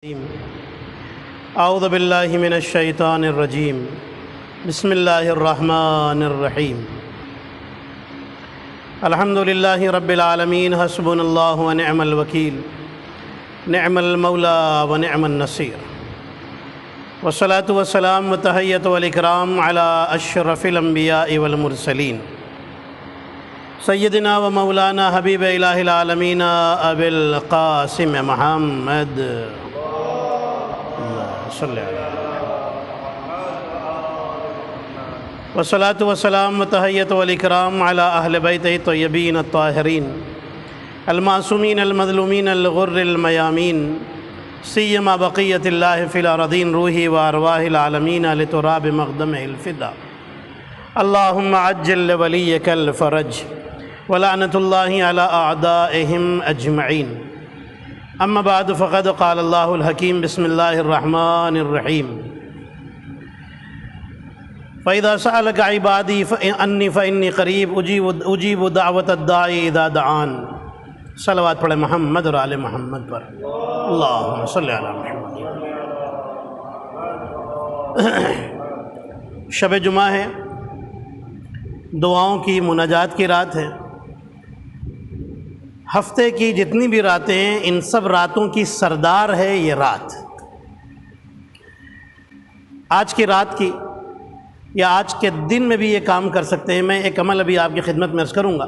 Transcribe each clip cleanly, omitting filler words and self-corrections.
اعوذ باللہ من الشیطان الرجیم بسم اللہ الرحمن الرحیم الحمد للہ رب العالمین حسبنا اللہ ونعم الوکیل نعم المولا ونعم النصیر والصلاة والسلام والتحیۃ والاکرام علی اشرف الانبیاء والمرسلین سیدنا و مولانا حبیب الہ العالمین ابی القاسم محمد صلی اللہ والصلاة والسلام والتحیۃ والاکرام علی اہل بیتہ الطیبین الطاہرین المعصومین المظلومین الغر المیامین سیما بقیۃ اللہ فی الارضین روحی و ارواح العالمین لتراب مقدمہ الفدا اللہم عجل لولیک الفرج ولعنۃ اللہ علی اعدائہم اجمعین اما بعد فقد قال اللہ الحکیم بسم اللہ الرحمن الرحیم فإذا سألك عبادی عنی فإنی قریب اجیب دعوت الداعی اذا دعان صلوات پڑھیں محمد اور آل محمد پر اللہم صلی علی محمد۔ شب جمعہ ہے، دعاؤں کی مناجات کی رات ہے۔ ہفتے کی جتنی بھی راتیں ہیں ان سب راتوں کی سردار ہے یہ رات۔ آج کی رات کی یا آج کے دن میں بھی یہ کام کر سکتے ہیں۔ میں ایک عمل ابھی آپ کی خدمت میں عرض کروں گا،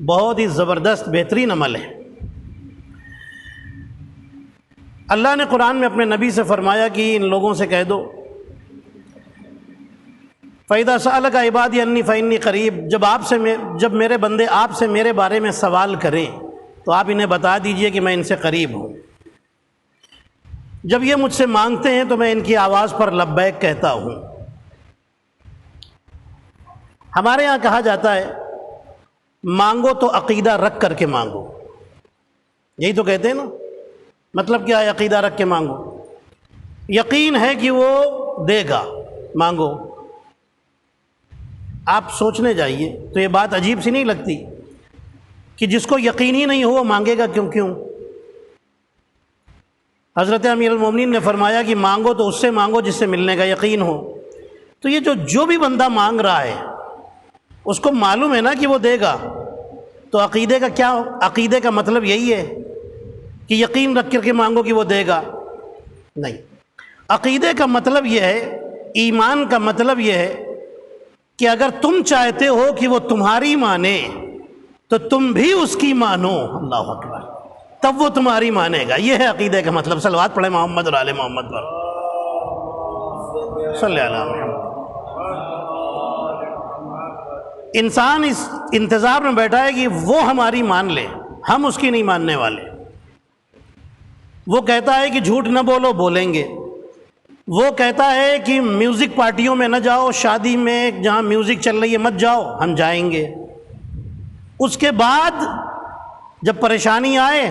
بہت ہی زبردست بہترین عمل ہے۔ اللہ نے قرآن میں اپنے نبی سے فرمایا کہ ان لوگوں سے کہہ دو فَإِذَا سَأَلَكَ عِبَادِي عَنِّي فَإِنِّي قَرِيب، جب میرے بندے آپ سے میرے بارے میں سوال کریں تو آپ انہیں بتا دیجئے کہ میں ان سے قریب ہوں۔ جب یہ مجھ سے مانگتے ہیں تو میں ان کی آواز پر لبیک کہتا ہوں۔ ہمارے یہاں کہا جاتا ہے مانگو تو عقیدہ رکھ کر کے مانگو، یہی تو کہتے ہیں نا۔ مطلب کیا ہے عقیدہ رکھ کے مانگو؟ یقین ہے کہ وہ دے گا، مانگو۔ آپ سوچنے جائیے تو یہ بات عجیب سی نہیں لگتی کہ جس کو یقین ہی نہیں ہو وہ مانگے گا کیوں؟ حضرت امیر المومنین نے فرمایا کہ مانگو تو اس سے مانگو جس سے ملنے کا یقین ہو۔ تو یہ جو بھی بندہ مانگ رہا ہے اس کو معلوم ہے نا کہ وہ دے گا، تو عقیدے کا کیا؟ عقیدے کا مطلب یہی ہے کہ یقین رکھ کر کے مانگو کہ وہ دے گا؟ نہیں، عقیدے کا مطلب یہ ہے، ایمان کا مطلب یہ ہے کہ اگر تم چاہتے ہو کہ وہ تمہاری مانے تو تم بھی اس کی مانو، اللہ اکبر، تب وہ تمہاری مانے گا۔ یہ ہے عقیدے کا مطلب۔ صلوات پڑھیں محمد اور آل محمد پر صلی اللہ علیہ وسلم۔ انسان اس انتظار میں بیٹھا ہے کہ وہ ہماری مان لے، ہم اس کی نہیں ماننے والے۔ وہ کہتا ہے کہ جھوٹ نہ بولو، بولیں گے۔ وہ کہتا ہے کہ میوزک پارٹیوں میں نہ جاؤ، شادی میں جہاں میوزک چل رہی ہے مت جاؤ، ہم جائیں گے۔ اس کے بعد جب پریشانی آئے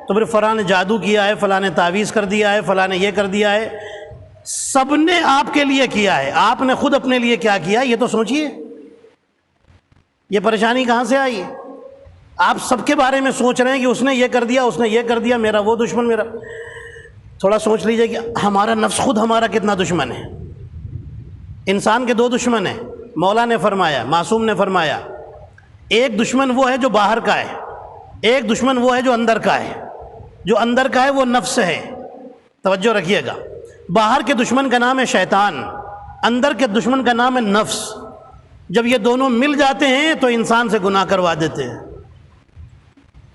تو پھر فلاں نے جادو کیا ہے، فلاں نے تعویذ کر دیا ہے، فلاں نے یہ کر دیا ہے۔ سب نے آپ کے لیے کیا ہے، آپ نے خود اپنے لیے کیا کیا یہ تو سوچئے۔ یہ پریشانی کہاں سے آئی؟ آپ سب کے بارے میں سوچ رہے ہیں کہ اس نے یہ کر دیا، اس نے یہ کر دیا، میرا وہ دشمن، میرا۔ تھوڑا سوچ لیجئے کہ ہمارا نفس خود ہمارا کتنا دشمن ہے۔ انسان کے دو دشمن ہیں، مولا نے فرمایا، معصوم نے فرمایا، ایک دشمن وہ ہے جو باہر کا ہے، ایک دشمن وہ ہے جو اندر کا ہے۔ جو اندر کا ہے وہ نفس ہے، توجہ رکھیے گا۔ باہر کے دشمن کا نام ہے شیطان، اندر کے دشمن کا نام ہے نفس۔ جب یہ دونوں مل جاتے ہیں تو انسان سے گناہ کروا دیتے ہیں۔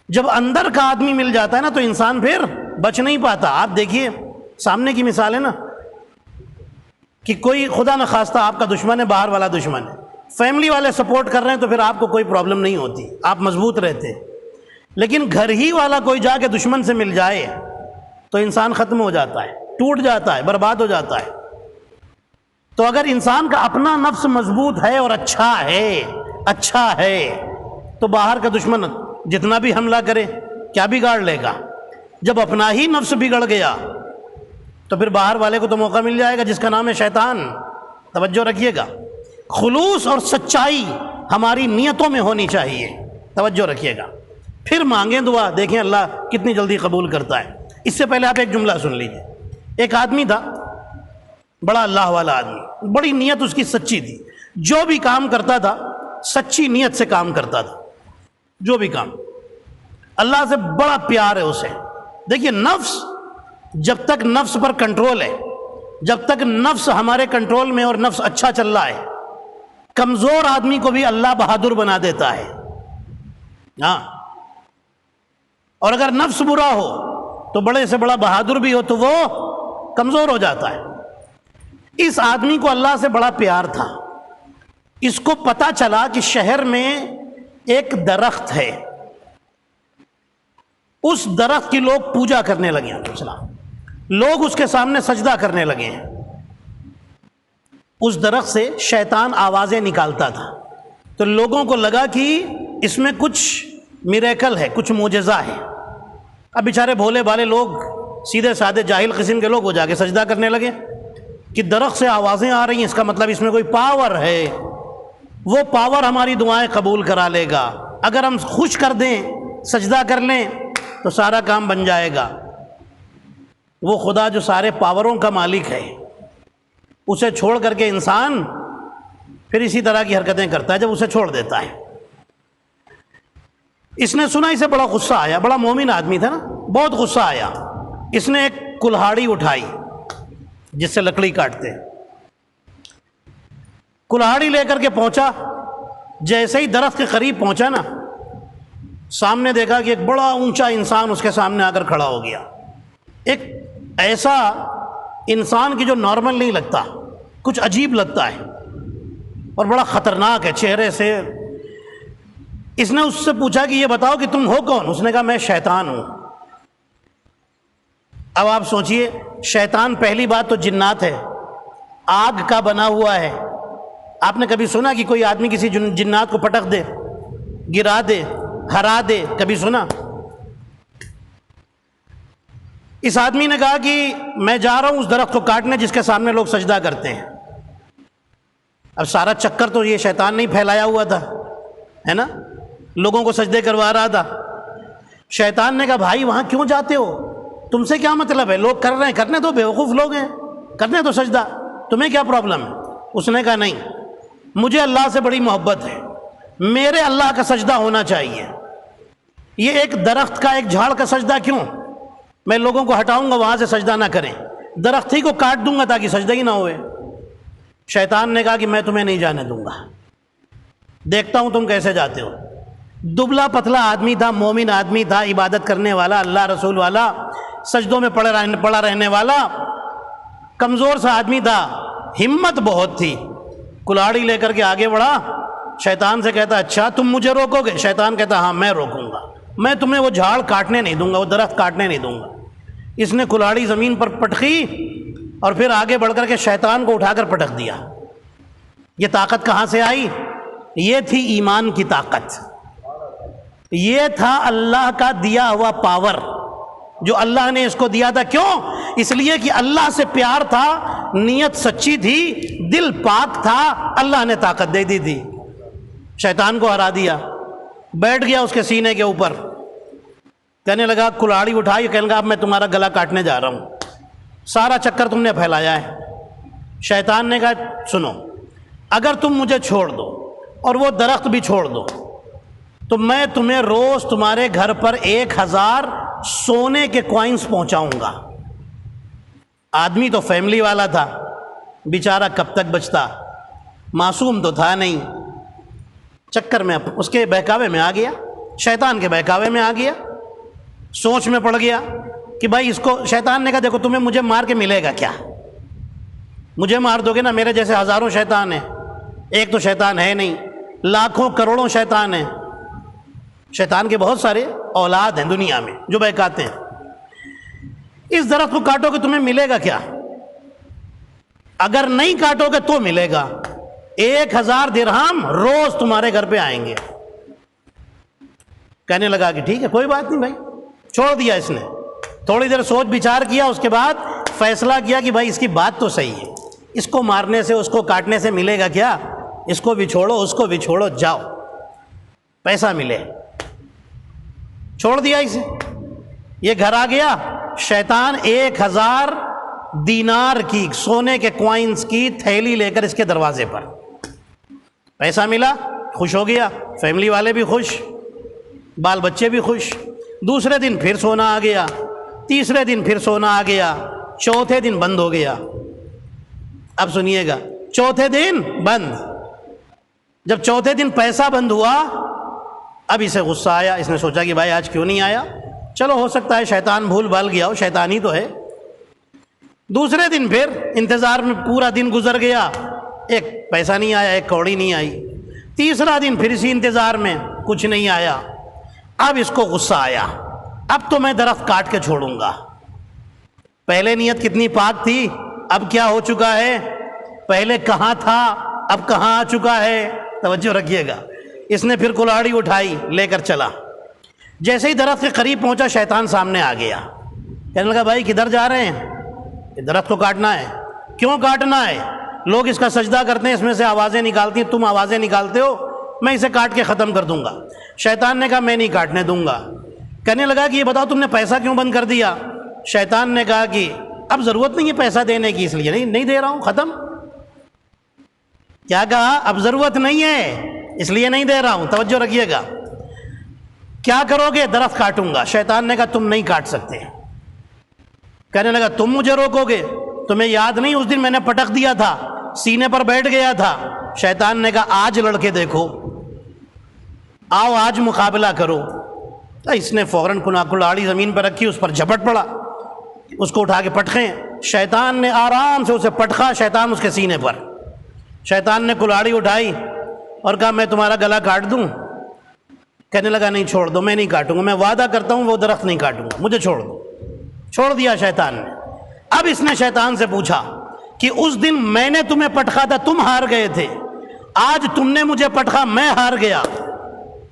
جب اندر کا آدمی مل جاتا ہے نا تو انسان پھر بچ نہیں پاتا۔ آپ دیکھیے سامنے کی مثال ہے نا کہ کوئی خدا نخواستہ آپ کا دشمن ہے، باہر والا دشمن ہے، فیملی والے سپورٹ کر رہے ہیں تو پھر آپ کو کوئی پرابلم نہیں ہوتی، آپ مضبوط رہتے۔ لیکن گھر ہی والا کوئی جا کے دشمن سے مل جائے تو انسان ختم ہو جاتا ہے، ٹوٹ جاتا ہے، برباد ہو جاتا ہے۔ تو اگر انسان کا اپنا نفس مضبوط ہے اور اچھا ہے تو باہر کا دشمن جتنا بھی حملہ کرے کیا بگاڑ لے گا؟ جب اپنا ہی نفس بگڑ گیا تو پھر باہر والے کو تو موقع مل جائے گا جس کا نام ہے شیطان۔ توجہ رکھیے گا، خلوص اور سچائی ہماری نیتوں میں ہونی چاہیے، توجہ رکھیے گا۔ پھر مانگیں دعا، دیکھیں اللہ کتنی جلدی قبول کرتا ہے۔ اس سے پہلے آپ ایک جملہ سن لیجیے. ایک آدمی تھا, بڑا اللہ والا آدمی, بڑی نیت اس کی سچی تھی, جو بھی کام کرتا تھا سچی نیت سے کام کرتا تھا, جو بھی کام, اللہ سے بڑا پیار ہے اسے. دیکھیے نفس, جب تک نفس پر کنٹرول ہے, جب تک نفس ہمارے کنٹرول میں اور نفس اچھا چل رہا ہے, کمزور آدمی کو بھی اللہ بہادر بنا دیتا ہے. ہاں, اور اگر نفس برا ہو تو بڑے سے بڑا بہادر بھی ہو تو وہ کمزور ہو جاتا ہے. اس آدمی کو اللہ سے بڑا پیار تھا. اس کو پتا چلا کہ شہر میں ایک درخت ہے, اس درخت کی لوگ پوجا کرنے لگے ہیں, لوگ اس کے سامنے سجدہ کرنے لگے ہیں. اس درخت سے شیطان آوازیں نکالتا تھا, تو لوگوں کو لگا کہ اس میں کچھ میریکل ہے, کچھ معجزہ ہے. اب بیچارے بھولے بھالے لوگ, سیدھے سادے جاہل قسم کے لوگ, وہ جا کے سجدہ کرنے لگے کہ درخت سے آوازیں آ رہی ہیں, اس کا مطلب اس میں کوئی پاور ہے, وہ پاور ہماری دعائیں قبول کرا لے گا, اگر ہم خوش کر دیں, سجدہ کر لیں تو سارا کام بن جائے گا. وہ خدا جو سارے پاوروں کا مالک ہے, اسے چھوڑ کر کے انسان پھر اسی طرح کی حرکتیں کرتا ہے جب اسے چھوڑ دیتا ہے. اس نے سنا, اسے بڑا غصہ آیا, بڑا مومن آدمی تھا نا, بہت غصہ آیا. اس نے ایک کلہاڑی اٹھائی جس سے لکڑی کاٹتے, کلہاڑی لے کر کے پہنچا. جیسے ہی درخت کے قریب پہنچا نا, سامنے دیکھا کہ ایک بڑا اونچا انسان اس کے سامنے آ کر کھڑا ہو گیا. ایک ایسا انسان کی جو نارمل نہیں لگتا, کچھ عجیب لگتا ہے اور بڑا خطرناک ہے چہرے سے. اس نے اس سے پوچھا کہ یہ بتاؤ کہ تم ہو کون؟ اس نے کہا میں شیطان ہوں. اب آپ سوچئے, شیطان پہلی بات تو جنات ہے, آگ کا بنا ہوا ہے. آپ نے کبھی سنا کہ کوئی آدمی کسی جنات کو پٹک دے, گرا دے, ہرا دے؟ کبھی سنا؟ اس آدمی نے کہا کہ میں جا رہا ہوں اس درخت کو کاٹنے جس کے سامنے لوگ سجدہ کرتے ہیں. اب سارا چکر تو یہ شیطان نہیں پھیلایا ہوا تھا, ہے نا, لوگوں کو سجدے کروا رہا تھا. شیطان نے کہا بھائی وہاں کیوں جاتے ہو, تم سے کیا مطلب ہے, لوگ کر رہے ہیں, کرنے دو, بیوقوف لوگ ہیں, کرنے دو سجدہ, تمہیں کیا پرابلم ہے؟ اس نے کہا نہیں, مجھے اللہ سے بڑی محبت ہے, میرے اللہ کا سجدہ ہونا چاہیے. یہ ایک درخت کا, ایک جھاڑ کا سجدہ کیوں؟ میں لوگوں کو ہٹاؤں گا وہاں سے سجدہ نہ کریں, درخت ہی کو کاٹ دوں گا تاکہ سجدہ ہی نہ ہوئے. شیطان نے کہا کہ میں تمہیں نہیں جانے دوں گا, دیکھتا ہوں تم کیسے جاتے ہو. دبلا پتلا آدمی تھا, مومن آدمی تھا, عبادت کرنے والا, اللہ رسول والا, سجدوں میں پڑا رہنے والا, کمزور سا آدمی تھا, ہمت بہت تھی. کلاڑی لے کر کے آگے بڑھا, شیطان سے کہتا اچھا تم مجھے روکو گے؟ شیطان کہتا ہاں میں روکوں گا, میں تمہیں وہ جھاڑ کاٹنے نہیں دوں گا, وہ درخت کاٹنے نہیں دوں گا. اس نے کلاڑی زمین پر پٹکی اور پھر آگے بڑھ کر کے شیطان کو اٹھا کر پٹک دیا. یہ طاقت کہاں سے آئی؟ یہ تھی ایمان کی طاقت, یہ تھا اللہ کا دیا ہوا پاور جو اللہ نے اس کو دیا تھا. کیوں؟ اس لیے کہ اللہ سے پیار تھا, نیت سچی تھی, دل پاک تھا, اللہ نے طاقت دے دی تھی. شیطان کو ہرا دیا, بیٹھ گیا اس کے سینے کے اوپر, کہنے لگا کلاڑی اٹھائی, کہنے لگا اب میں تمہارا گلا کاٹنے جا رہا ہوں, سارا چکر تم نے پھیلایا ہے. شیطان نے کہا سنو, اگر تم مجھے چھوڑ دو اور وہ درخت بھی چھوڑ دو تو میں تمہیں روز تمہارے گھر پر 1000 سونے کے کوائنس پہنچاؤں گا. آدمی تو فیملی والا تھا, بیچارہ کب تک بچتا, معصوم تو تھا نہیں. چکر میں اس کے بہکاوے میں آ گیا, شیطان کے بہکاوے میں آ گیا, سوچ میں پڑ گیا کہ بھائی اس کو. شیطان نے کہا دیکھو تمہیں مجھے مار کے ملے گا کیا, مجھے مار دو گے نا, میرے جیسے ہزاروں شیطان ہیں, ایک تو شیطان ہے نہیں, لاکھوں کروڑوں شیطان ہیں. شیطان کے بہت سارے اولاد ہیں دنیا میں جو بہکاتے ہیں. اس درخت کو کاٹو گے تمہیں ملے گا کیا؟ اگر نہیں کاٹو گے تو ملے گا 1000 درہم روز تمہارے گھر پہ آئیں گے. کہنے لگا کہ ٹھیک ہے کوئی بات نہیں بھائی, چھوڑ دیا اس نے. تھوڑی دیر سوچ بچار کیا, اس کے بعد فیصلہ کیا کہ بھائی اس کی بات تو صحیح ہے, اس کو مارنے سے اس کو کاٹنے سے ملے گا کیا, اس کو بھی چھوڑو اس کو بھی چھوڑو, جاؤ پیسہ ملے. چھوڑ دیا اسے, یہ گھر آ گیا, شیطان 1000 دینار کی سونے کے کوائنز کی تھیلی لے کر اس کے دروازے پر، پیسہ ملا، خوش ہو گیا، فیملی والے بھی خوش، بال بچے بھی خوش۔ دوسرے دن پھر سونا آ گیا، تیسرے دن پھر سونا آ گیا، چوتھے دن بند ہو گیا۔ اب سنیے گا، چوتھے دن بند۔ جب چوتھے دن پیسہ بند ہوا، اب اسے غصہ آیا، اس نے سوچا کہ بھائی آج کیوں نہیں آیا، چلو ہو سکتا ہے شیطان بھول بھال گیا ہو، شیطان ہی تو ہے۔ دوسرے دن پھر انتظار میں پورا دن گزر گیا، ایک پیسہ نہیں آیا، ایک کوڑی نہیں آئی۔ تیسرا دن پھر اسی انتظار میں، کچھ نہیں آیا۔ اب اس کو غصہ آیا، اب تو میں درخت کاٹ کے چھوڑوں گا۔ پہلے نیت کتنی پاک تھی، اب کیا ہو چکا ہے، پہلے کہاں تھا اب کہاں آ چکا ہے۔ توجہ رکھیے گا۔ اس نے پھر کلاڑی اٹھائی، لے کر چلا۔ جیسے ہی درخت کے قریب پہنچا، شیطان سامنے آ گیا، کہنے لگا بھائی کدھر جا رہے ہیں، یہ درخت کو کاٹنا ہے۔ کیوں کاٹنا ہے؟ لوگ اس کا سجدہ کرتے ہیں، اس میں سے آوازیں نکالتی ہیں، تم آوازیں نکالتے ہو، میں اسے کاٹ کے ختم کر دوں گا۔ شیطان نے کہا میں نہیں کاٹنے دوں گا۔ کہنے لگا کہ یہ بتاؤ تم نے پیسہ کیوں بند کر دیا؟ شیطان نے کہا کہ اب ضرورت نہیں ہے پیسہ دینے کی، اس لیے نہیں دے رہا ہوں، ختم۔ کیا کہا؟ اب ضرورت نہیں ہے اس لیے نہیں دے رہا ہوں۔ توجہ رکھیے گا۔ کیا کرو گے؟ درخت کاٹوں گا۔ شیطان نے کہا تم نہیں کاٹ سکتے۔ کہنے لگا تم مجھے روکو گے؟ تمہیں یاد نہیں اس دن میں نے پٹک دیا تھا، سینے پر بیٹھ گیا تھا۔ شیطان نے کہا آج لڑکے دیکھو، آؤ آج مقابلہ کرو۔ اس نے فوراً کلاڑی زمین پر رکھی، اس پر جھپٹ پڑا، اس کو اٹھا کے پٹخیں۔ شیطان نے آرام سے اسے پٹخا، شیطان اس کے سینے پر۔ شیطان نے کلاڑی اٹھائی اور کہا میں تمہارا گلا کاٹ دوں؟ کہنے لگا نہیں چھوڑ دو، میں نہیں کاٹوں گا، میں وعدہ کرتا ہوں وہ درخت نہیں کاٹوں گا، مجھے چھوڑ دو۔ چھوڑ دیا شیطان نے۔ اب اس نے شیطان سے پوچھا کہ اس دن میں نے تمہیں پٹخا تھا، تم ہار گئے تھے، آج تم نے مجھے پٹخا، میں ہار گیا،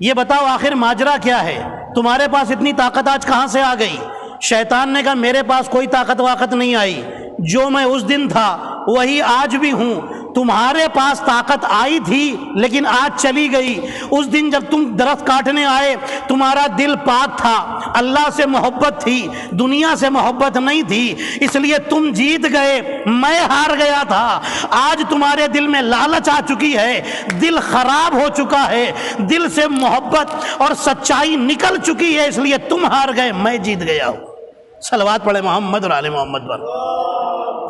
یہ بتاؤ آخر ماجرا کیا ہے؟ تمہارے پاس اتنی طاقت آج کہاں سے آ گئی؟ شیطان نے کہا میرے پاس کوئی طاقت واقت نہیں آئی، جو میں اس دن تھا وہی آج بھی ہوں۔ تمہارے پاس طاقت آئی تھی لیکن آج چلی گئی۔ اس دن جب تم درخت کاٹنے آئے تمہارا دل پاک تھا، اللہ سے محبت تھی، دنیا سے محبت نہیں تھی، اس لیے تم جیت گئے، میں ہار گیا تھا۔ آج تمہارے دل میں لالچ آ چکی ہے، دل خراب ہو چکا ہے، دل سے محبت اور سچائی نکل چکی ہے، اس لیے تم ہار گئے، میں جیت گیا ہوں۔ صلوات پڑھے محمد اور آل محمد پر۔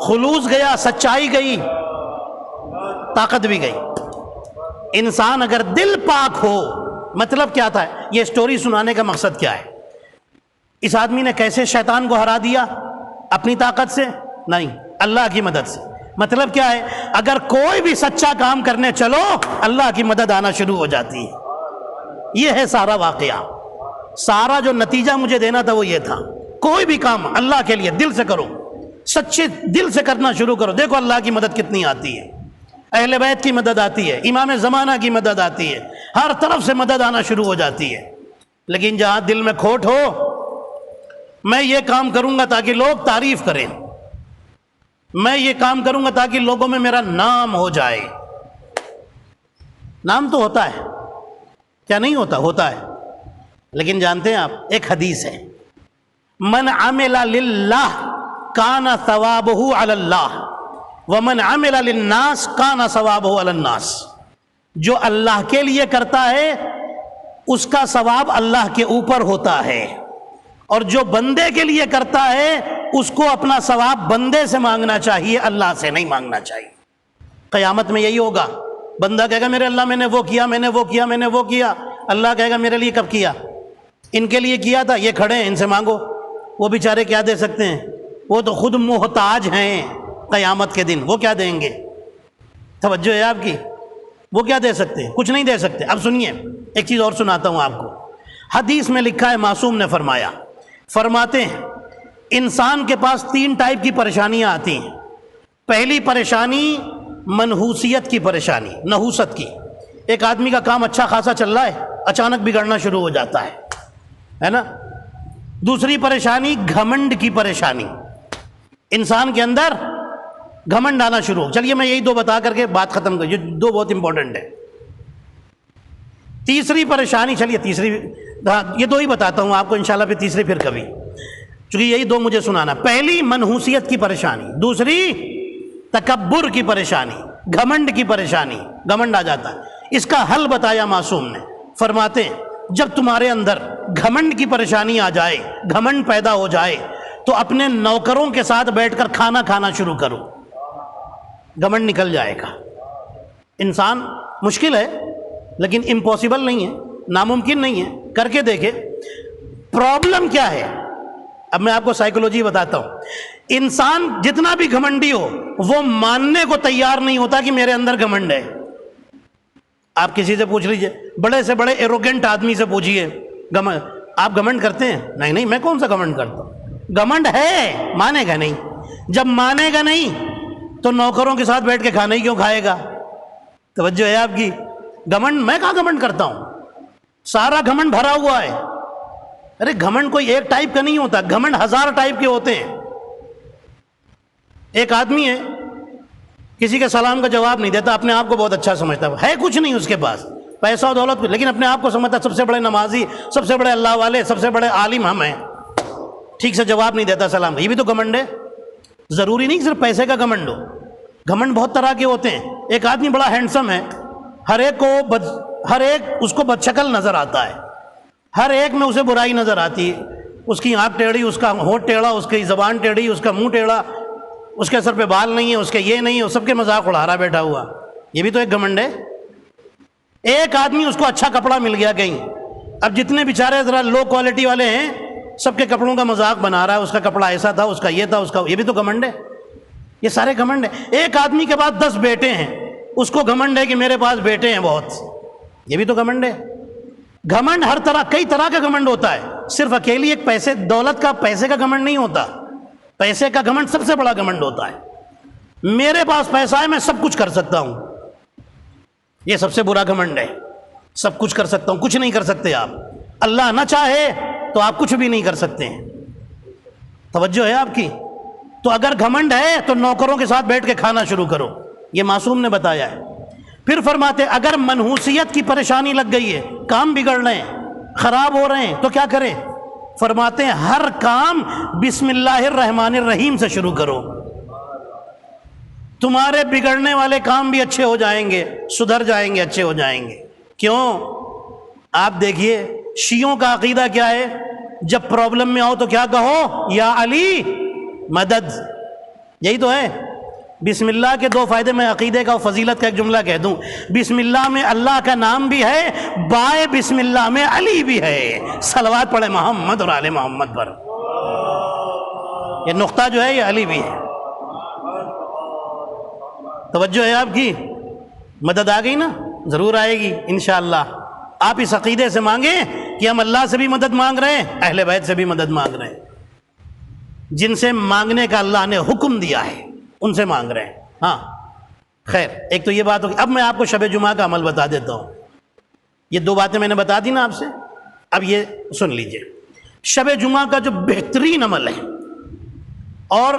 خلوص گیا، سچائی گئی، طاقت بھی گئی۔ انسان اگر دل پاک ہو، مطلب کیا تھا یہ سٹوری سنانے کا مقصد کیا ہے؟ اس آدمی نے کیسے شیطان کو ہرا دیا؟ اپنی طاقت سے نہیں، اللہ کی مدد سے۔ مطلب کیا ہے؟ اگر کوئی بھی سچا کام کرنے چلو اللہ کی مدد آنا شروع ہو جاتی ہے۔ یہ ہے سارا واقعہ، سارا جو نتیجہ مجھے دینا تھا وہ یہ تھا، کوئی بھی کام اللہ کے لیے دل سے کرو، سچے دل سے کرنا شروع کرو، دیکھو اللہ کی مدد کتنی آتی ہے، اہل بیت کی مدد آتی ہے، امام زمانہ کی مدد آتی ہے، ہر طرف سے مدد آنا شروع ہو جاتی ہے۔ لیکن جہاں دل میں کھوٹ ہو، میں یہ کام کروں گا تاکہ لوگ تعریف کریں، میں یہ کام کروں گا تاکہ لوگوں میں میرا نام ہو جائے۔ نام تو ہوتا ہے، کیا نہیں ہوتا؟ ہوتا ہے، لیکن جانتے ہیں آپ ایک حدیث ہے، من عمل للہ کان ثوابہ علی اللہ ومن عمل للناس کان ثوابہ علی الناس۔ جو اللہ کے لیے کرتا ہے اس کا ثواب اللہ کے اوپر ہوتا ہے، اور جو بندے کے لیے کرتا ہے اس کو اپنا ثواب بندے سے مانگنا چاہیے، اللہ سے نہیں مانگنا چاہیے۔ قیامت میں یہی ہوگا، بندہ کہے گا میرے اللہ میں نے وہ کیا، میں نے وہ کیا، میں نے وہ کیا، اللہ کہے گا میرے لیے کب کیا؟ ان کے لیے کیا تھا، یہ کھڑے ہیں ان سے مانگو۔ وہ بیچارے کیا دے سکتے ہیں؟ وہ تو خود محتاج ہیں، قیامت کے دن وہ کیا دیں گے؟ توجہ ہے آپ کی؟ وہ کیا دے سکتے ہیں؟ کچھ نہیں دے سکتے۔ اب سنیے ایک چیز اور سناتا ہوں آپ کو۔ حدیث میں لکھا ہے، معصوم نے فرمایا، فرماتے ہیں انسان کے پاس 3 ٹائپ کی پریشانیاں آتی ہیں۔ پہلی پریشانی منحوسیت کی پریشانی، نحوست کی۔ ایک آدمی کا کام اچھا خاصا چل رہا ہے، اچانک بگڑنا شروع ہو جاتا ہے نا۔ دوسری پریشانی گھمنڈ کی پریشانی، انسان کے اندر گھمنڈ آنا شروع ہو۔ چلیے میں یہی 2 بتا کر کے بات ختم کر، یہ 2 بہت امپورٹنٹ ہے۔ تیسری پریشانی، چلیے تیسری، یہ 2 ہی بتاتا ہوں آپ کو، انشاءاللہ پھر تیسری پھر کبھی، چونکہ یہی دو مجھے سنانا. پہلی منحوسیت کی پریشانی، دوسری تکبر کی پریشانی، گھمنڈ کی پریشانی. گھمنڈ آ جاتا ہے. اس کا حل بتایا معصوم نے. فرماتے ہیں جب تمہارے اندر گھمنڈ کی پریشانی آ جائے، گھمنڈ پیدا ہو جائے، تو اپنے نوکروں کے ساتھ بیٹھ کر کھانا کھانا شروع کرو، گھمنڈ نکل جائے گا. انسان مشکل ہے لیکن امپاسبل نہیں ہے، ناممکن نہیں ہے، کر کے دیکھے. پرابلم کیا ہے؟ اب میں آپ کو سائیکولوجی بتاتا ہوں. انسان جتنا بھی گھمنڈی ہو وہ ماننے کو تیار نہیں ہوتا کہ میرے اندر گھمنڈ ہے. آپ کسی سے پوچھ لیجئے، بڑے سے بڑے ایروگینٹ آدمی سے پوچھئے آپ گھمنڈ کرتے ہیں؟ نہیں میں کون سا گھمنڈ کرتا ہوں. گھمنڈ ہے، مانے گا نہیں. جب مانے گا نہیں تو نوکروں کے ساتھ بیٹھ کے کھانا ہی کیوں کھائے گا؟ توجہ ہے آپ کی؟ گھمنڈ، میں کہاں گھمنڈ کرتا ہوں، سارا گھمنڈ بھرا ہوا ہے. ارے گھمنڈ کوئی ایک ٹائپ کا نہیں ہوتا، گھمنڈ 1000 ٹائپ کے ہوتے ہیں. ایک آدمی ہے کسی کے سلام کا جواب نہیں دیتا، اپنے آپ کو بہت اچھا سمجھتا ہے کچھ نہیں اس کے پاس، پیسہ و دولت، لیکن اپنے آپ کو سمجھتا سب سے بڑے نمازی، سب سے بڑے اللہ والے، سب سے بڑے عالم ہم ہیں. ٹھیک سے جواب نہیں دیتا سلام کا. یہ بھی تو گھمنڈ ہے. ضروری نہیں صرف پیسے کا گھمنڈ ہو، گھمنڈ بہت طرح کے ہوتے ہیں. ایک آدمی بڑا ہینڈسم ہے، ہر ایک اس کو بدشکل نظر آتا ہے، ہر ایک میں اسے برائی نظر آتی ہے. اس کی آنکھ ٹیڑھی، اس کا ہونٹ ٹیڑھا، اس کی زبان ٹیڑھی، اس کا منہ ٹیڑھا، اس کے سر پہ بال نہیں ہے، اس کے یہ نہیں ہے، سب کے مذاق اڑا رہا بیٹھا ہوا. یہ بھی تو ایک گھمنڈ ہے. ایک آدمی اس کو اچھا کپڑا مل گیا کہیں، اب جتنے بیچارے ذرا لو کوالٹی والے ہیں سب کے کپڑوں کا مذاق بنا رہا ہے، اس کا کپڑا ایسا تھا، اس کا یہ تھا، اس کا یہ بھی تو گھمنڈ ہے. یہ سارے گھمنڈ ہیں. ایک آدمی کے پاس 10 بیٹے ہیں، اس کو گھمنڈ ہے کہ میرے پاس بیٹے ہیں بہت. یہ بھی تو گھمنڈ ہے. گھمنڈ ہر طرح، کئی طرح کا گھمنڈ ہوتا ہے. صرف اکیلی ایک پیسے دولت کا، پیسے کا گھمنڈ نہیں ہوتا. پیسے کا گھمنڈ سب سے بڑا گھمنڈ ہوتا ہے. میرے پاس پیسہ ہے، میں سب کچھ کر سکتا ہوں. یہ سب سے برا گھمنڈ ہے. سب کچھ کر سکتا ہوں، کچھ نہیں کر سکتے آپ. اللہ نہ چاہے تو آپ کچھ بھی نہیں کر سکتے ہیں. توجہ ہے آپ کی؟ تو اگر گھمنڈ ہے تو نوکروں کے ساتھ بیٹھ کے کھانا شروع کرو. یہ معصوم نے بتایا ہے. پھر فرماتے اگر منحوسیت کی پریشانی لگ گئی ہے، کام بگڑ رہے ہیں، خراب ہو رہے ہیں، تو کیا کریں؟ فرماتے ہیں ہر کام بسم اللہ الرحمن الرحیم سے شروع کرو. تمہارے بگڑنے والے کام بھی اچھے ہو جائیں گے، سدھر جائیں گے، اچھے ہو جائیں گے. کیوں؟ آپ دیکھیے شیعوں کا عقیدہ کیا ہے؟ جب پرابلم میں آؤ تو کیا کہو؟ یا علی مدد. یہی تو ہے. بسم اللہ کے 2 فائدے. میں عقیدے کا اور فضیلت کا ایک جملہ کہہ دوں. بسم اللہ میں اللہ کا نام بھی ہے، بائے بسم اللہ میں علی بھی ہے. صلوات پڑھے محمد اور آل محمد پر. یہ نقطہ جو ہے یہ علی بھی ہے. توجہ ہے آپ کی؟ مدد آ گئی نا؟ ضرور آئے گی انشاءاللہ. آپ اس عقیدے سے مانگیں کہ ہم اللہ سے بھی مدد مانگ رہے ہیں، اہل بیت سے بھی مدد مانگ رہے ہیں. جن سے مانگنے کا اللہ نے حکم دیا ہے ان سے مانگ رہے ہیں. ہاں خیر، ایک تو یہ بات ہوگی. اب میں آپ کو شب جمعہ کا عمل بتا دیتا ہوں. یہ 2 باتیں میں نے بتا دی نا آپ سے. اب یہ سن لیجئے. شب جمعہ کا جو بہترین عمل ہے اور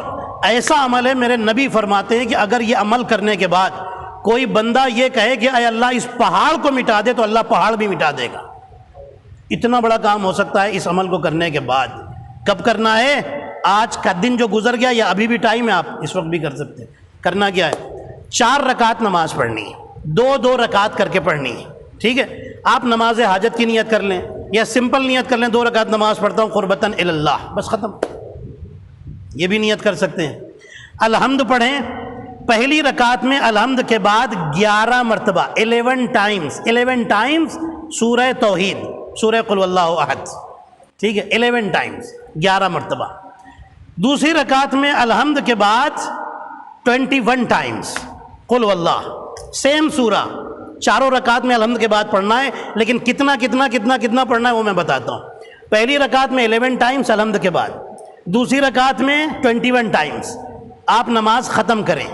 ایسا عمل ہے، میرے نبی فرماتے ہیں کہ اگر یہ عمل کرنے کے بعد کوئی بندہ یہ کہے کہ اے اللہ اس پہاڑ کو مٹا دے، تو اللہ پہاڑ بھی مٹا دے گا. اتنا بڑا کام ہو سکتا ہے اس عمل کو کرنے کے بعد. کب کرنا ہے؟ آج کا دن جو گزر گیا، یا ابھی بھی ٹائم ہے، آپ اس وقت بھی کر سکتے ہیں. کرنا کیا ہے؟ 4 رکعت نماز پڑھنی ہے. 2 رکعت کر کے پڑھنی ہے. ٹھیک ہے؟ آپ نماز حاجت کی نیت کر لیں یا سمپل نیت کر لیں، 2 رکعت نماز پڑھتا ہوں قربتاً الی اللہ، بس ختم. یہ بھی نیت کر سکتے ہیں. الحمد پڑھیں. پہلی رکعت میں الحمد کے بعد 11 مرتبہ 11 ٹائمز سورہ توحید، سورہ قل واللہ احد. ٹھیک ہے؟ 11 ٹائمز، 11 مرتبہ. دوسری رکعت میں الحمد کے بعد 21 ٹائمز قل واللہ، سیم سورہ. 4 رکعت میں الحمد کے بعد پڑھنا ہے، لیکن کتنا پڑھنا ہے وہ میں بتاتا ہوں. پہلی رکعت میں 11 ٹائمز الحمد کے بعد، دوسری رکعت میں 21 ٹائمز. آپ نماز ختم کریں،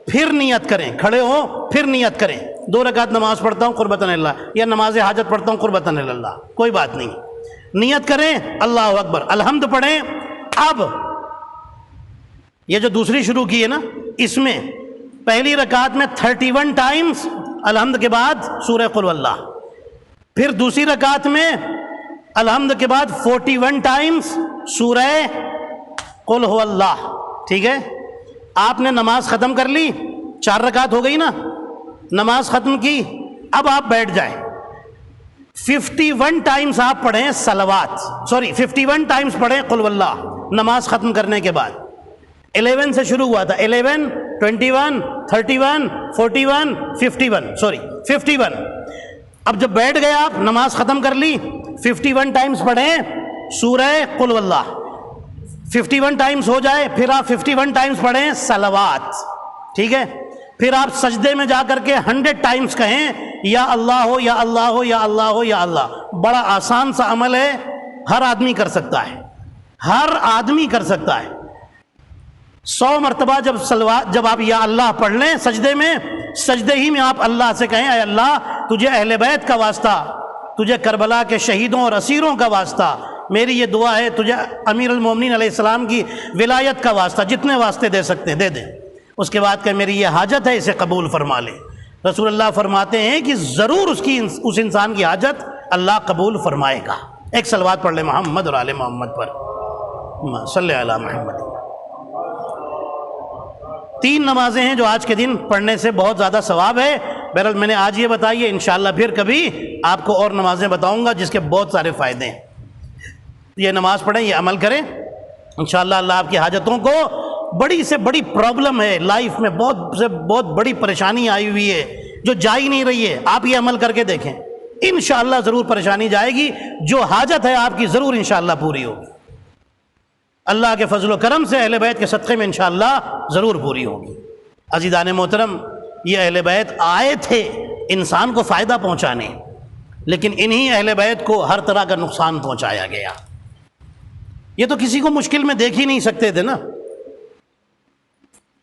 پھر نیت کریں، کھڑے ہو پھر نیت کریں. 2 رکعت نماز پڑھتا ہوں قربتاً اللہ، یا نماز حاجت پڑھتا ہوں قربتاً اللہ، کوئی بات نہیں. نیت کریں، اللہ اکبر، الحمد پڑھیں. اب یہ جو دوسری شروع کی ہے نا، اس میں پہلی رکعت میں 31 ٹائمز الحمد کے بعد سورہ قل واللہ، پھر دوسری رکعت میں الحمد کے بعد 41 ٹائمز سورہ قل هو اللہ، ٹھیک ہے؟ آپ نے نماز ختم کر لی، 4 رکعت ہو گئی نا، نماز ختم کی، اب آپ بیٹھ جائیں، 51 ٹائمز آپ پڑھیں صلوات، 51 ٹائمز پڑھیں قل هو اللہ نماز ختم کرنے کے بعد۔ 11 سے شروع ہوا تھا، 11 21 31 41 51 اب جب بیٹھ گئے آپ نماز ختم کر لی، 51 ٹائمز پڑھیں سورہ قل هو اللہ، 51 ٹائمز ہو جائے پھر آپ 51 ٹائمز پڑھیں صلوات، ٹھیک ہے؟ پھر آپ سجدے میں جا کر کے 100 ٹائمز کہیں یا اللہ ہو یا اللہ ہو یا اللہ ہو یا اللہ۔ بڑا آسان سا عمل ہے، ہر آدمی کر سکتا ہے، ہر آدمی کر سکتا ہے۔ 100 مرتبہ جب آپ یا اللہ پڑھ لیں سجدے میں، سجدے ہی میں آپ اللہ سے کہیں اے اللہ تجھے اہل بیت کا واسطہ، تجھے کربلا کے شہیدوں اور اسیروں کا واسطہ، میری یہ دعا ہے، تجھے امیر المومنین علیہ السلام کی ولایت کا واسطہ، جتنے واسطے دے سکتے ہیں دے دیں۔ اس کے بعد کہ میری یہ حاجت ہے اسے قبول فرما لے۔ رسول اللہ فرماتے ہیں کہ ضرور اس انسان کی حاجت اللہ قبول فرمائے گا۔ ایک صلوات پڑھ لے محمد اور آل محمد پر، صلی علی محمد۔ 3 نمازیں ہیں جو آج کے دن پڑھنے سے بہت زیادہ ثواب ہے۔ بہرحال میں نے آج یہ بتائی ہے، انشاءاللہ پھر کبھی آپ کو اور نمازیں بتاؤں گا جس کے بہت سارے فائدے ہیں۔ یہ نماز پڑھیں، یہ عمل کریں، انشاءاللہ اللہ آپ کی حاجتوں کو، بڑی سے بڑی پرابلم ہے لائف میں، بہت بڑی پریشانی آئی ہوئی ہے جو جا ہی نہیں رہی ہے، آپ یہ عمل کر کے دیکھیں، انشاءاللہ ضرور پریشانی جائے گی، جو حاجت ہے آپ کی ضرور انشاءاللہ پوری ہوگی، اللہ کے فضل و کرم سے اہل بیت کے صدقے میں انشاءاللہ ضرور پوری ہوگی۔ عزیزان محترم، یہ اہل بیت آئے تھے انسان کو فائدہ پہنچانے، لیکن انہی اہل بیت کو ہر طرح کا نقصان پہنچایا گیا۔ یہ تو کسی کو مشکل میں دیکھ ہی نہیں سکتے تھے نا،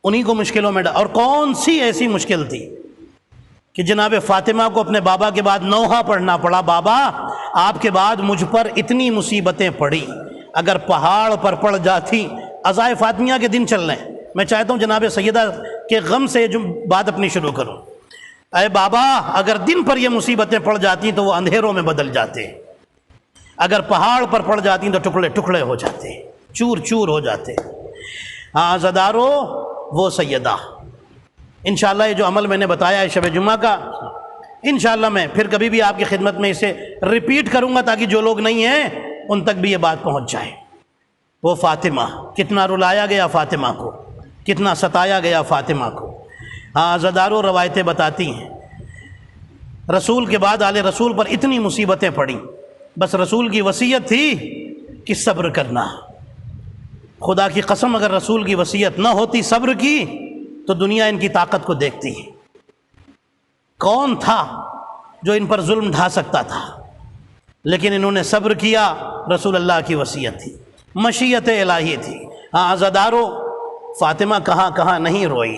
انہی کو مشکلوں میں اور کون سی ایسی مشکل تھی کہ جناب فاطمہ کو اپنے بابا کے بعد نوحہ پڑھنا پڑا، بابا آپ کے بعد مجھ پر اتنی مصیبتیں پڑی، اگر پہاڑ پر پڑ جاتی۔ عزائے فاطمیہ کے دن چل رہے ہیں، میں چاہتا ہوں جناب سیدہ کے غم سے جو بات اپنی شروع کروں۔ اے بابا اگر دن پر یہ مصیبتیں پڑ جاتی تو وہ اندھیروں میں بدل جاتے، اگر پہاڑ پر پڑ جاتی تو ٹکڑے ٹکڑے ہو جاتے، چور چور ہو جاتے۔ ہاں عزادارو، وہ سیدہ انشاءاللہ یہ جو عمل میں نے بتایا ہے شب جمعہ کا، انشاءاللہ میں پھر کبھی بھی آپ کی خدمت میں اسے ریپیٹ کروں گا تاکہ جو لوگ نہیں ہیں ان تک بھی یہ بات پہنچ جائے۔ وہ فاطمہ، کتنا رلایا گیا فاطمہ کو، کتنا ستایا گیا فاطمہ کو۔ ہاں عزادارو، روایتیں بتاتی ہیں رسول کے بعد آل رسول پر اتنی مصیبتیں پڑیں، بس رسول کی وصیت تھی کہ صبر کرنا۔ خدا کی قسم اگر رسول کی وصیت نہ ہوتی صبر کی تو دنیا ان کی طاقت کو دیکھتی ہے۔ کون تھا جو ان پر ظلم ڈھا سکتا تھا؟ لیکن انہوں نے صبر کیا، رسول اللہ کی وصیت تھی، مشیت الہی تھی۔ ہاں عزادارو، فاطمہ کہاں کہاں نہیں روئی۔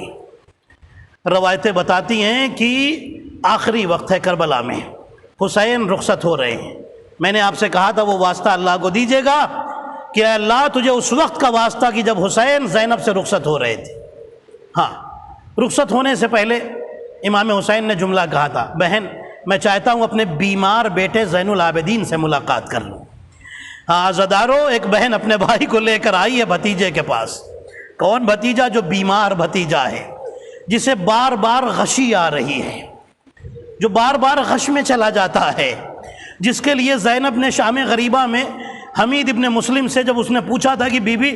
روایتیں بتاتی ہیں کہ آخری وقت ہے کربلا میں، حسین رخصت ہو رہے ہیں، میں نے آپ سے کہا تھا وہ واسطہ اللہ کو دیجیے گا کہ اے اللہ تجھے اس وقت کا واسطہ کہ جب حسین زینب سے رخصت ہو رہے تھے۔ ہاں، رخصت ہونے سے پہلے امام حسین نے جملہ کہا تھا، بہن میں چاہتا ہوں اپنے بیمار بیٹے زین العابدین سے ملاقات کر لوں۔ ہاں عزادارو، ایک بہن اپنے بھائی کو لے کر آئی ہے بھتیجے کے پاس۔ کون بھتیجا؟ جو بیمار بھتیجا ہے، جسے بار بار غشی آ رہی ہے، جو بار بار غش میں چلا جاتا ہے، جس کے لیے زینب نے شام غریبہ میں حمید ابن مسلم سے جب اس نے پوچھا تھا کہ بی بی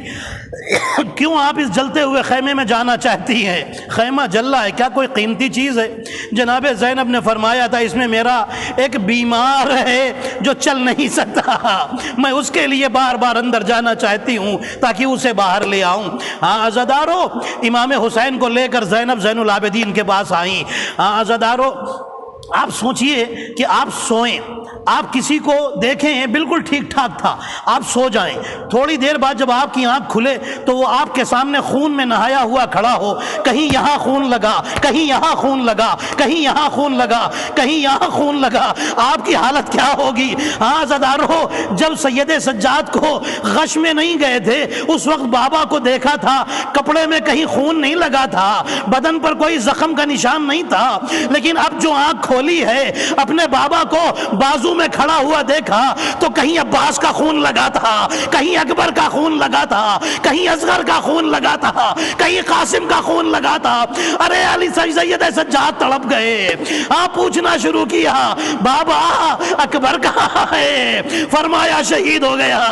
کیوں آپ اس جلتے ہوئے خیمے میں جانا چاہتی ہیں، خیمہ جل رہا ہے، کیا کوئی قیمتی چیز ہے؟ جناب زینب نے فرمایا تھا اس میں میرا ایک بیمار ہے جو چل نہیں سکتا، میں اس کے لیے بار بار اندر جانا چاہتی ہوں تاکہ اسے باہر لے آؤں۔ ہاں عزادارو، امام حسین کو لے کر زینب زین العابدین کے پاس آئیں۔ ہاں عزادارو، آپ سوچئے کہ آپ سوئیں، آپ کسی کو دیکھیں بالکل ٹھیک ٹھاک تھا، آپ سو جائیں، تھوڑی دیر بعد جب آپ کی آنکھ کھلے تو وہ آپ کے سامنے خون میں نہایا ہوا کھڑا ہو، کہیں یہاں خون لگا، کہیں یہاں خون لگا، کہیں یہاں خون لگا، کہیں یہاں خون لگا، آپ کی حالت کیا ہوگی؟ ہاں عزادارو، جب سید سجاد کو غش میں نہیں گئے تھے اس وقت بابا کو دیکھا تھا، کپڑے میں کہیں خون نہیں لگا تھا، بدن پر کوئی زخم کا نشان نہیں تھا، لیکن اب جو آنکھ بولی ہے، اپنے بابا کو بازو میں کھڑا ہوا دیکھا تو کہیں عباس کا خون لگا تھا، کہیں اکبر کا خون لگا تھا، کہیں اصغر کا خون لگا تھا، کہیں قاسم کا خون لگا تھا۔ ارے علی سید سجاد تڑپ گئے، آپ پوچھنا شروع کیا بابا اکبر کہاں ہے؟ فرمایا شہید ہو گیا۔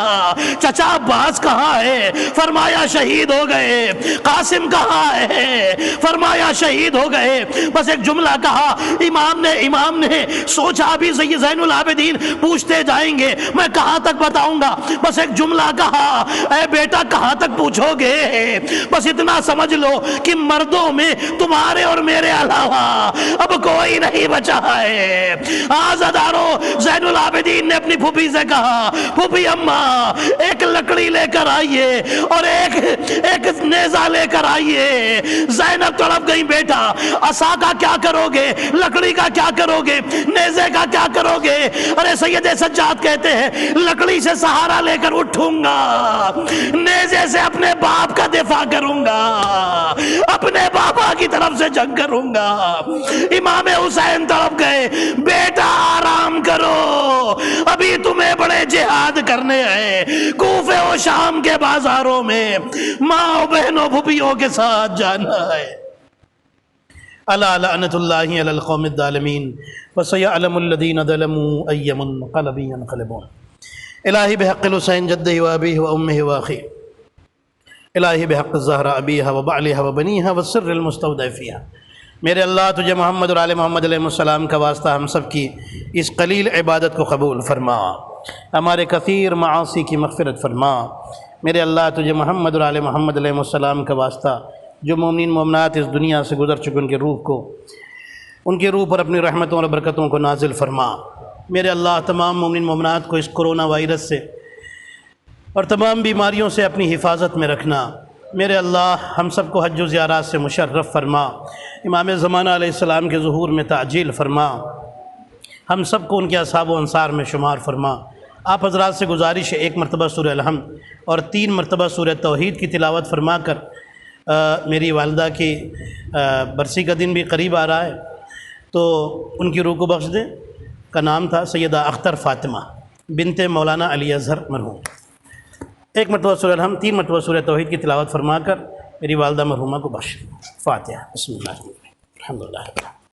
چچا عباس کہاں ہے؟ فرمایا شہید ہو گئے۔ قاسم کہاں ہے؟ فرمایا شہید ہو گئے۔ بس ایک جملہ کہا، امام نے سوچا ابھی سید زین العابدین پوچھتے جائیں گے، میں کہاں تک بتاؤں گا؟ بس ایک جملہ کہا، اے بیٹا کہاں تک پوچھو گے؟ بس اتنا سمجھ لو کہ مردوں میں تمہارے اور میرے علاوہ اب کوئی نہیں بچا ہے۔ آزادارو، زین العابدین نے اپنی پھوپھی سے کہا، پھوپھی اماں ایک لکڑی لے کر آئیے اور ایک نیزہ لے کر آئیے۔ زینب تڑپ گئی، بیٹا عصا کا کیا کرو گے؟ لکڑی کا کیا کرو گے؟ نیزے کا کیا کرو گے؟ ارے سید سجاد کہتے ہیں لکڑی سے سہارا لے کر اٹھوں گا، نیزے سے اپنے باپ کا دفاع کروں گا، اپنے بابا کی طرف سے جنگ کروں گا۔ امام حسین تڑپ گئے، بیٹا آرام کرو، ابھی تمہیں بڑے جہاد کرنے ہیں، کوفے و شام کے بازاروں میں ماں و بہنوں پھوپھیوں کے ساتھ جانا ہے۔ الا لعنت اللہ علی القوم الظالمین وسیعلم الذین ظلموا ای منقلب ینقلبون۔ الہی بحق الحسین جدہ و ابیہ و امہ و اخیہ، الہی بحق الزہرا ابیہا و بعلہا و بنیہا والسر المستودع فیہا۔ میرے اللہ تجھے محمد اور آل محمد علیہ السلام کا واسطہ ہم سب کی اس قلیل عبادت کو قبول فرما، ہمارے کثیر معاصی کی مغفرت فرما۔ میرے اللہ تجھے محمد اور آل محمد علیہ السلام کا واسطہ جو مومنین مومنات اس دنیا سے گزر چکے ان کی روح پر اپنی رحمتوں اور برکتوں کو نازل فرما۔ میرے اللہ تمام مومنین مومنات کو اس کرونا وائرس سے اور تمام بیماریوں سے اپنی حفاظت میں رکھنا۔ میرے اللہ ہم سب کو حج و زیارات سے مشرف فرما، امام زمانہ علیہ السلام کے ظہور میں تعجیل فرما، ہم سب کو ان کے اصحاب و انصار میں شمار فرما۔ آپ حضرات سے گزارش ہے، 1 مرتبہ سورہ الحمد اور 3 مرتبہ سورہ توحید کی تلاوت فرما کر میری والدہ کی برسی کا دن بھی قریب آ رہا ہے تو ان کی روح کو بخش دیں۔ کا نام تھا سیدہ اختر فاطمہ بنت مولانا علی اظہر مرحوم۔ 1 مرتبہ سورہ الحمد، 3 مرتبہ سورہ توحید کی تلاوت فرما کر میری والدہ مرحومہ کو بخش۔ فاتحہ۔ بسم اللہ الرحمن الرحیم، الحمدللہ۔